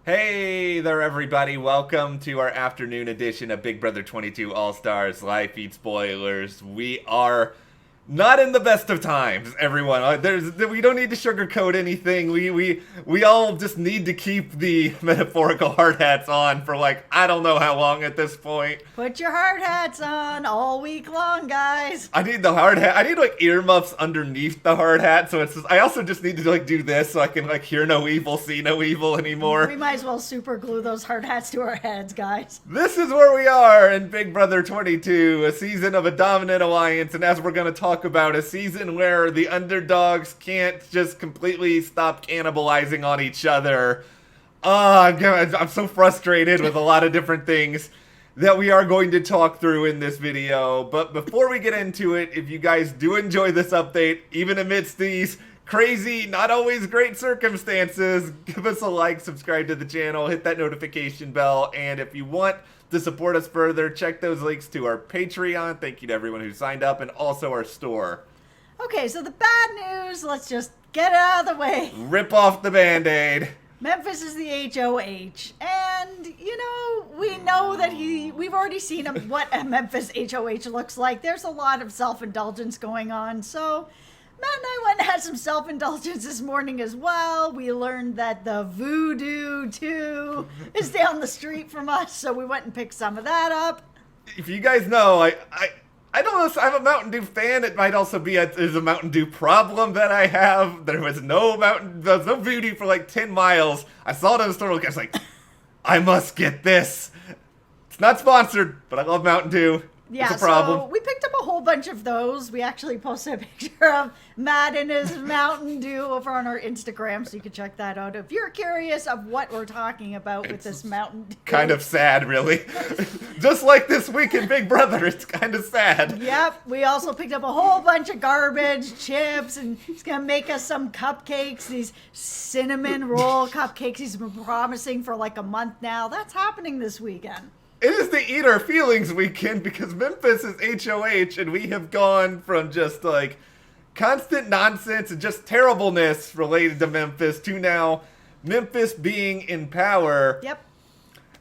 Hey there, everybody. Welcome to our afternoon edition of Big Brother 22 All-Stars Live Feed Spoilers. We are not in the best of times, everyone. We don't need to sugarcoat anything. We all just need to keep the metaphorical hard hats on for I don't know how long at this point. Put your hard hats on all week long, guys. I need the hard hat. I need earmuffs underneath the hard hat, so I also just need to do this so I can hear no evil, see no evil anymore. We might as well super glue those hard hats to our heads, guys. This is where we are in Big Brother 22, a season of a dominant alliance, and as we're going to talk about, a season where the underdogs can't just completely stop cannibalizing on each other. I'm so frustrated with a lot of different things that we are going to talk through in this video. But before we get into it, if you guys do enjoy this update, even amidst these crazy, not always great circumstances, give us a like, subscribe to the channel, hit that notification bell, and if you want to support us further, check those links to our Patreon. Thank you to everyone who signed up, and also our store. Okay, so the bad news, let's just get it out of the way. Rip off the Band-Aid. Memphis is the HOH, and, we know that we've already seen what a Memphis HOH looks like. There's a lot of self-indulgence going on, so Matt and I went and had some self-indulgence this morning as well. We learned that the Voodoo 2 is down the street from us, so we went and picked some of that up. If you guys know, I don't know if I'm a Mountain Dew fan. It might also be there's a Mountain Dew problem that I have. There was no Voodoo for 10 miles. I saw it in the store. I was like, I must get this. It's not sponsored, but I love Mountain Dew. Yeah, it's a problem. So we picked up a whole bunch of those. We actually posted a picture of Matt and his Mountain Dew over on our Instagram, so you can check that out if you're curious of what we're talking about with this Mountain Dew. Kind of sad, really. Just like this week in Big Brother, it's kind of sad. Yep, we also picked up a whole bunch of garbage, chips, and he's going to make us some cupcakes, these cinnamon roll cupcakes he's been promising for a month now. That's happening this weekend. It is the Eat Our Feelings weekend because Memphis is HOH and we have gone from just constant nonsense and just terribleness related to Memphis to now Memphis being in power. Yep.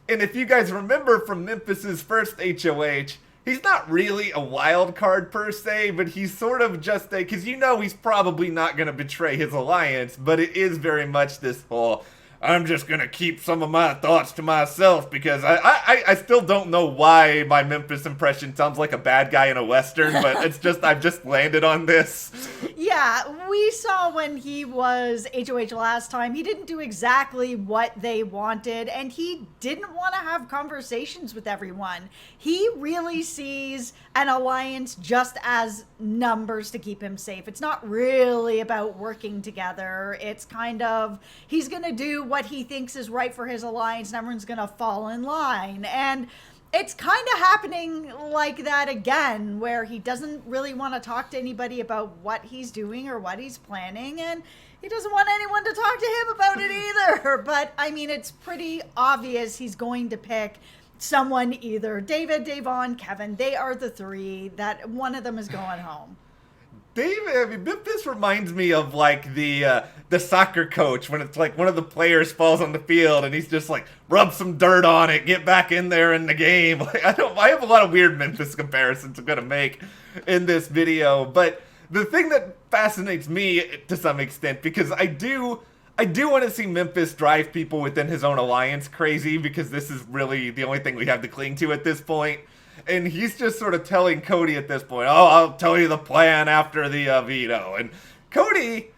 And if you guys remember from Memphis's first HOH, he's not really a wild card per se, but he's sort of just because he's probably not going to betray his alliance, but it is very much this whole I'm just going to keep some of my thoughts to myself because I still don't know why my Memphis impression sounds like a bad guy in a Western, but it's just, I've just landed on this. Yeah, we saw when he was HOH last time, he didn't do exactly what they wanted, and he didn't want to have conversations with everyone. He really sees an alliance just as numbers to keep him safe. It's not really about working together. It's kind of, he's going to do what he thinks is right for his alliance, and everyone's going to fall in line. And it's kind of happening like that again, where he doesn't really want to talk to anybody about what he's doing or what he's planning, and he doesn't want anyone to talk to him about it either. But, it's pretty obvious he's going to pick someone, either David, Davon, Kevin. They are the three that one of them is going home. This reminds me of the soccer coach when it's one of the players falls on the field and he's just rub some dirt on it, get back in there in the game. I have a lot of weird Memphis comparisons I'm gonna make in this video, but the thing that fascinates me to some extent, because I do want to see Memphis drive people within his own alliance crazy, because this is really the only thing we have to cling to at this point. And he's just sort of telling Cody at this point, I'll tell you the plan after the veto. And Cody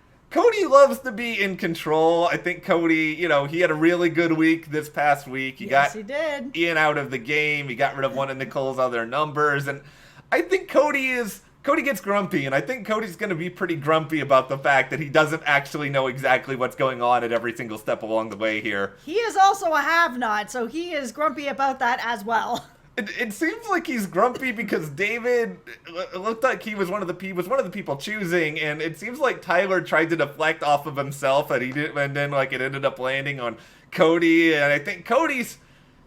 loves to be in control. I think Cody, he had a really good week this past week. He did. Ian out of the game. He got rid of one of Nicole's other numbers. And I think Cody gets grumpy. And I think Cody's going to be pretty grumpy about the fact that he doesn't actually know exactly what's going on at every single step along the way here. He is also a have-not, so he is grumpy about that as well. It seems like he's grumpy because David looked like he was one of the people choosing, and it seems like Tyler tried to deflect off of himself, and he did, and then it ended up landing on Cody. And I think Cody's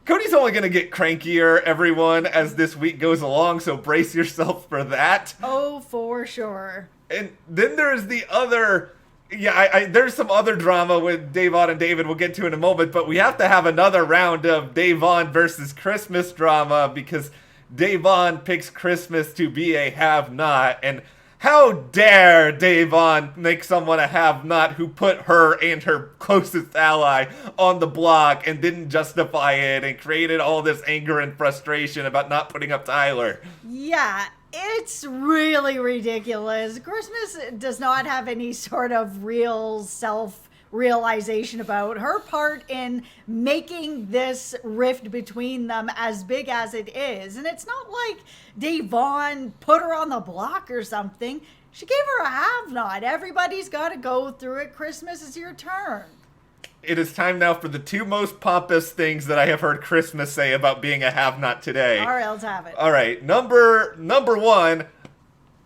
only gonna get crankier, everyone, as this week goes along. So brace yourself for that. Oh, for sure. And then there's the other Yeah, there's some other drama with Davon and David we'll get to in a moment, but we have to have another round of Davon versus Christmas drama because Davon picks Christmas to be a have-not, and how dare Davon make someone a have-not who put her and her closest ally on the block and didn't justify it and created all this anger and frustration about not putting up Tyler. Yeah, it's really ridiculous. Christmas does not have any sort of real self-realization about her part in making this rift between them as big as it is. And it's not like Davon put her on the block or something. She gave her a have-not. Everybody's got to go through it. Christmas is your turn. It is time now for the two most pompous things that I have heard Christmas say about being a have-not today. All right, let's have it. All right, number one,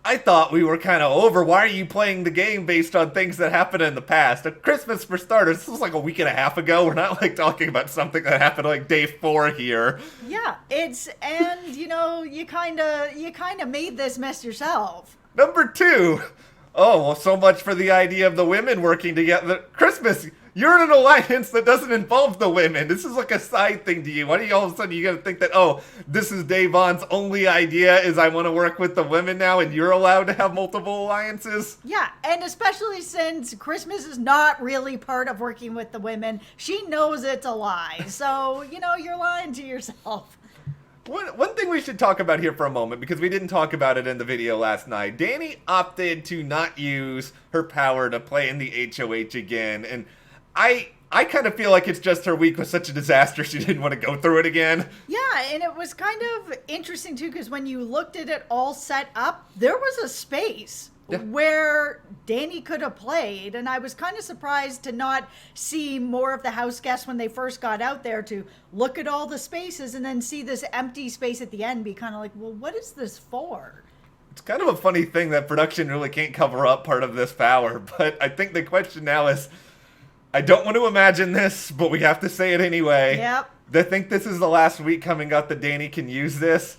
I thought we were kind of over. Why are you playing the game based on things that happened in the past? Christmas, for starters, this was like a week and a half ago. We're not like talking about something that happened like day 4 here. Yeah, and you kind of made this mess yourself. Number 2, oh, well, so much for the idea of the women working together. Christmas, you're in an alliance that doesn't involve the women. This is like a side thing to you. Why do you all of a sudden you gotta think that, oh, this is Davon's only idea is I want to work with the women now and you're allowed to have multiple alliances? Yeah, and especially since Christmas is not really part of working with the women. She knows it's a lie. So, you're lying to yourself. One thing we should talk about here for a moment, because we didn't talk about it in the video last night. Danny opted to not use her power to play in the HOH again, and I kind of feel like it's just her week was such a disaster she didn't want to go through it again. Yeah, and it was kind of interesting too because when you looked at it all set up, there was a space where Danny could have played, and I was kind of surprised to not see more of the house guests when they first got out there to look at all the spaces and then see this empty space at the end be kind of like, well, what is this for? It's kind of a funny thing that production really can't cover up part of this power, but I think the question now is, I don't want to imagine this, but we have to say it anyway. Yep. I think this is the last week coming up that Danny can use this.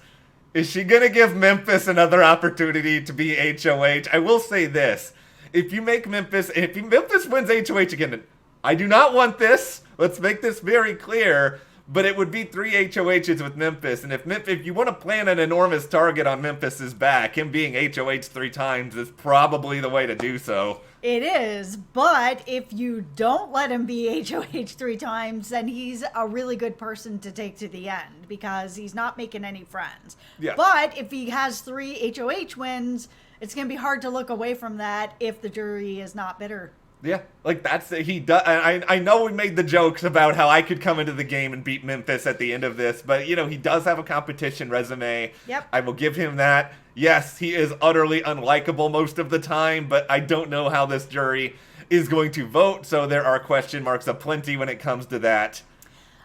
Is she going to give Memphis another opportunity to be HOH? I will say this. If Memphis wins HOH again, I do not want this. Let's make this very clear. But it would be 3 HOHs with Memphis. And if you want to plan an enormous target on Memphis's back, him being HOH 3 times is probably the way to do so. It is, but if you don't let him be HOH 3 times, then he's a really good person to take to the end because he's not making any friends. Yeah. But if he has 3 HOH wins, it's going to be hard to look away from that if the jury is not bitter. Yeah, like he does. I know we made the jokes about how I could come into the game and beat Memphis at the end of this, but he does have a competition resume. Yep. I will give him that. Yes, he is utterly unlikable most of the time, but I don't know how this jury is going to vote, so there are question marks aplenty when it comes to that.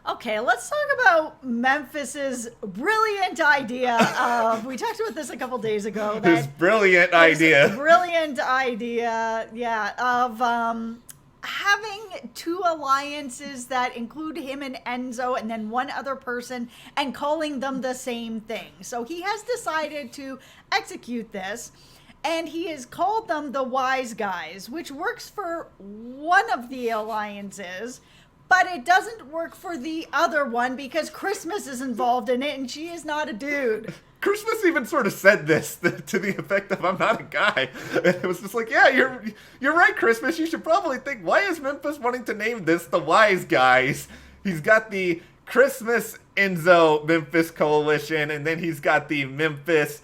Okay, let's talk about Memphis's brilliant idea of, we talked about this a couple days ago. His brilliant idea. Brilliant idea, yeah, of having 2 alliances that include him and Enzo and then one other person and calling them the same thing. So he has decided to execute this. And he has called them the Wise Guys, which works for one of the alliances, but it doesn't work for the other one because Christmas is involved in it and she is not a dude. Christmas even sort of said this to the effect of, I'm not a guy. And it was just like, yeah, you're right, Christmas. You should probably think, why is Memphis wanting to name this the Wise Guys? He's got the Christmas Enzo Memphis coalition, and then he's got the Memphis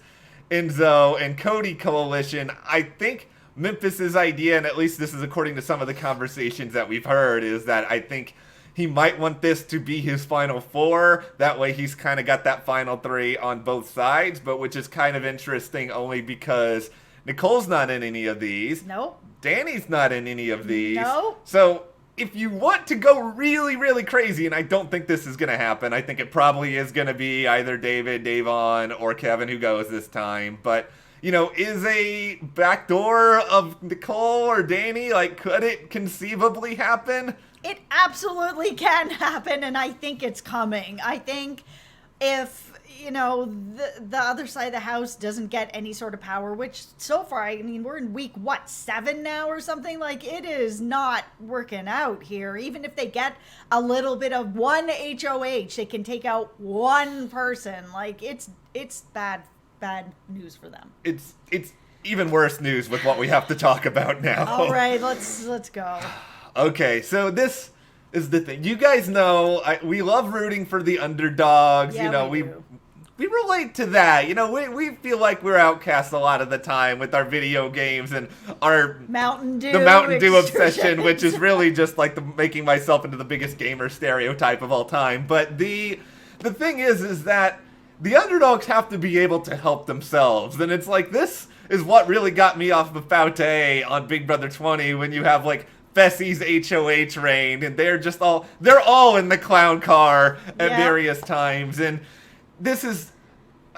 Enzo and Cody coalition. I think Memphis's idea, and at least this is according to some of the conversations that we've heard, is that I think he might want this to be his final 4. That way he's kind of got that final 3 on both sides, but which is kind of interesting only because Nicole's not in any of these. Nope. Danny's not in any of these. No. So if you want to go really, really crazy, and I don't think this is going to happen, I think it probably is going to be either David, Davon, or Kevin who goes this time, but is a backdoor of Nicole or Danny, could it conceivably happen? It absolutely can happen, and I think it's coming. I think if, the other side of the house doesn't get any sort of power, which so far, I mean, we're in week, 7 now or something? Like, it is not working out here. Even if they get a little bit of one HOH, they can take out one person. Like, it's bad news for them. It's even worse news with what we have to talk about now. All right, let's go. Okay, so this is the thing. You guys know we love rooting for the underdogs. Yeah, we do. We relate to that. We feel like we're outcast a lot of the time with our video games and our Mountain Dew obsession, which is really just like making myself into the biggest gamer stereotype of all time. But the thing is that the underdogs have to be able to help themselves, and it's like this is what really got me off of Faute on Big Brother 20 when you have like Fessie's HOH reign, and they're all in the clown car at various times, and this is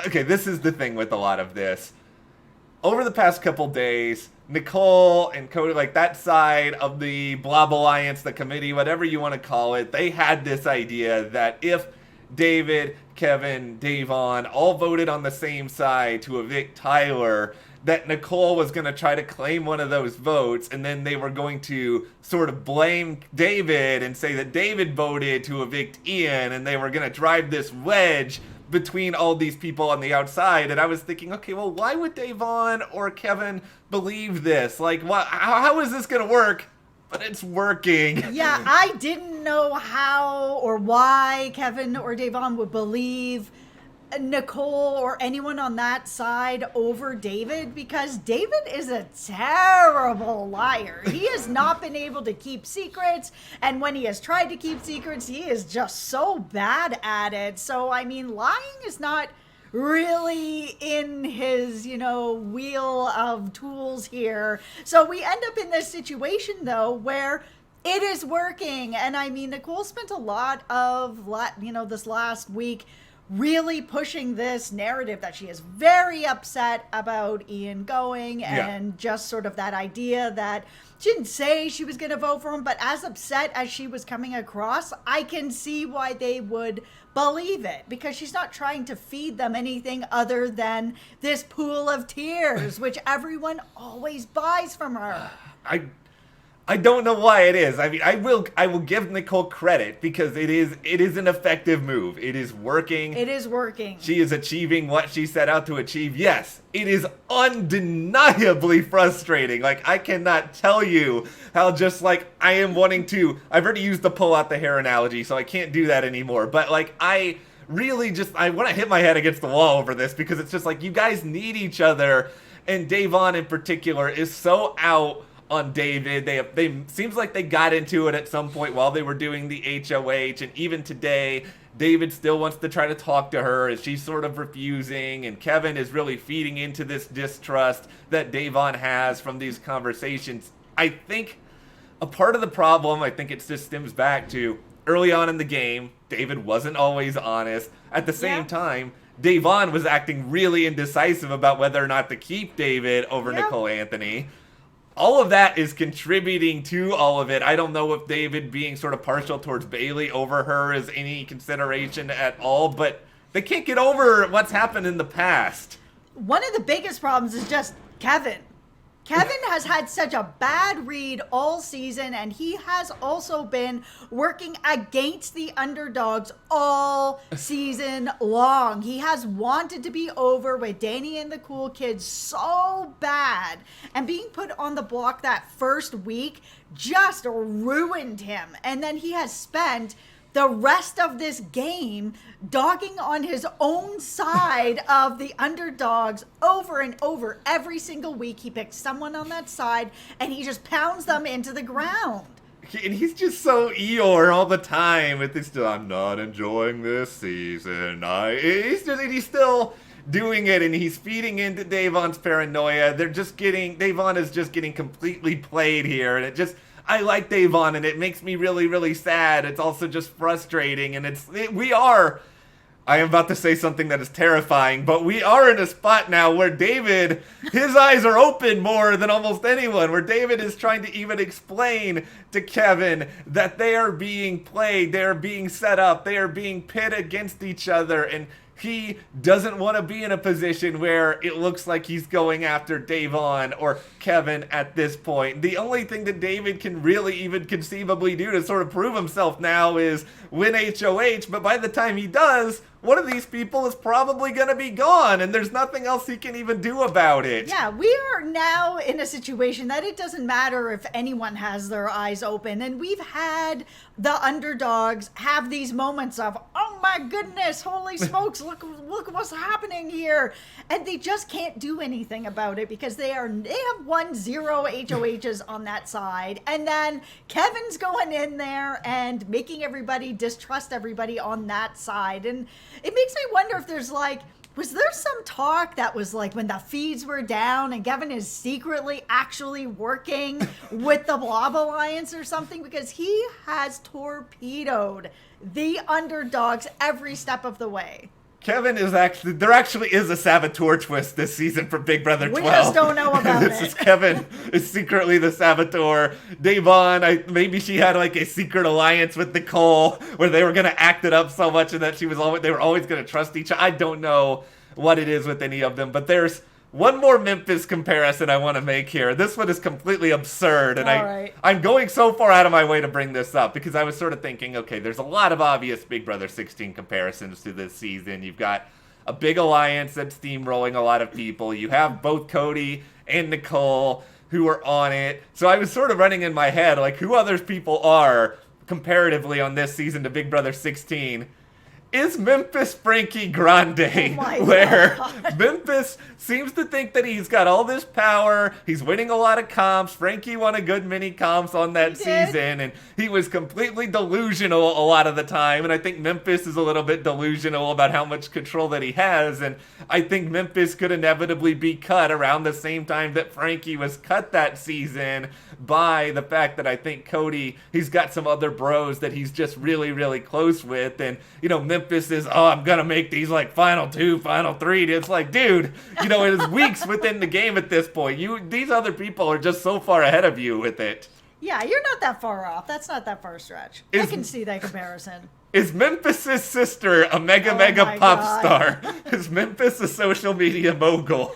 the thing with a lot of this. Over the past couple days, Nicole and Cody, like that side of the Blob Alliance, the committee, whatever you want to call it, they had this idea that if David, Kevin, Davon all voted on the same side to evict Tyler, that Nicole was going to try to claim one of those votes, and then they were going to sort of blame David and say that David voted to evict Ian, and they were going to drive this wedge between all these people on the outside. And I was thinking, okay, well, why would Davon or Kevin believe this? Like, how is this going to work? But it's working. Yeah, I didn't know how or why Kevin or Davon would believe Nicole or anyone on that side over David, because David is a terrible liar. He has not been able to keep secrets, and when he has tried to keep secrets, he is just so bad at it. So, I mean, lying is not really in his, wheel of tools here. So we end up in this situation, though, where it is working. And I mean, Nicole spent a lot of, this last week really pushing this narrative that she is very upset about Ian going, and just sort of that idea that she didn't say she was going to vote for him, but as upset as she was coming across, I can see why they would believe it, because she's not trying to feed them anything other than this pool of tears, which everyone always buys from her. I don't know why it is. I mean, I will give Nicole credit because it is an effective move. It is working. It is working. She is achieving what she set out to achieve. Yes, it is undeniably frustrating. Like, I cannot tell you how just like I am wanting to. I've already used the pull out the hair analogy, so I can't do that anymore. But like, I really just I want to hit my head against the wall over this, because it's just like, you guys need each other, and Davon in particular is so out on David. They seems like they got into it at some point while they were doing the HOH, and even today David still wants to try to talk to her and she's sort of refusing, and Kevin is really feeding into this distrust that Davon has from these conversations. I think a part of the problem, I think it just stems back to early on in the game, David wasn't always honest. At the same time, Davon was acting really indecisive about whether or not to keep David over Nicole Anthony. All of that is contributing to all of it. I don't know if David being sort of partial towards Bailey over her is any consideration at all, but they can't get over what's happened in the past. One of the biggest problems is just Kevin. Kevin has had such a bad read all season, and he has also been working against the underdogs all season long. He has wanted to be over with Danny and the Cool Kids so bad, and being put on the block that first week just ruined him. And then he has spent the rest of this game dogging on his own side of the underdogs over and over. Every single week he picks someone on that side and he just pounds them into the ground. And he's just so Eeyore all the time with this, I'm not enjoying this season. He's still doing it, and he's feeding into Davon's paranoia. Davon is just getting completely played here, and I like Davon, and it makes me really, really sad. It's also just frustrating, and we are I am about to say something that is terrifying, but we are in a spot now where David, his eyes are open more than almost anyone, where David is trying to even explain to Kevin that they are being played, they are being set up, they are being pit against each other, and he doesn't want to be in a position where it looks like he's going after Davon or Kevin at this point. The only thing that David can really even conceivably do to sort of prove himself now is win HOH, but by the time he does, one of these people is probably going to be gone, and there's nothing else he can even do about it. Yeah, we are now in a situation that it doesn't matter if anyone has their eyes open, and we've had the underdogs have these moments of, oh my goodness, holy smokes, look what's happening here, and they just can't do anything about it because they have 1-0 HOHs on that side, and then Kevin's going in there and making everybody distrust everybody on that side, and it makes me wonder if there's was there some talk that was like when the feeds were down and Kevin is secretly actually working with the Blob Alliance or something, because he has torpedoed the underdogs every step of the way. Kevin is there actually is a saboteur twist this season for Big Brother 12. We just don't know about it. This is Kevin is secretly the saboteur. Davon, maybe she had like a secret alliance with Nicole where they were going to act it up so much and that they were always going to trust each other. I don't know what it is with any of them, but there's one more Memphis comparison I want to make here. This one is completely absurd, and I'm going so far out of my way to bring this up because I was sort of thinking, okay, there's a lot of obvious Big Brother 16 comparisons to this season. You've got a big alliance that's steamrolling a lot of people. You have both Cody and Nicole who are on it. So I was sort of running in my head, like, who other people are comparatively on this season to Big Brother 16. Is Memphis Frankie Grande, where Memphis seems to think that he's got all this power, he's winning a lot of comps. Frankie won a good many comps on that season, and he was completely delusional a lot of the time, and I think Memphis is a little bit delusional about how much control that he has, and I think Memphis could inevitably be cut around the same time that Frankie was cut that season by the fact that I think Cody, he's got some other bros that he's just really, really close with, and, you know, Memphis is, I'm gonna make these like final 2, final 3. It's like, dude, you know, it is weeks within the game at this point. These other people are just so far ahead of you with it. Yeah, you're not that far off. That's not that far a stretch. I can see that comparison. Is Memphis' sister a mega pop star? Is Memphis a social media mogul?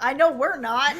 I know we're not.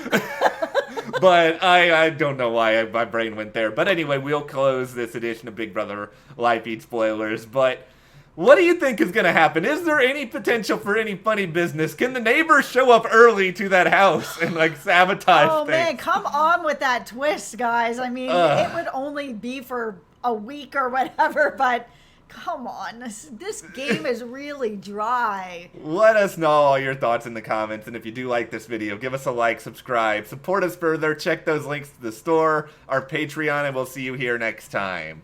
But I don't know why my brain went there. But anyway, we'll close this edition of Big Brother Live Feed Spoilers. But what do you think is going to happen? Is there any potential for any funny business? Can the neighbors show up early to that house and like sabotage things? Man, come on with that twist, guys. I mean, it would only be for a week or whatever, but come on. This game is really dry. Let us know all your thoughts in the comments, and if you do like this video, give us a like, subscribe, support us further, check those links to the store, our Patreon, and we'll see you here next time.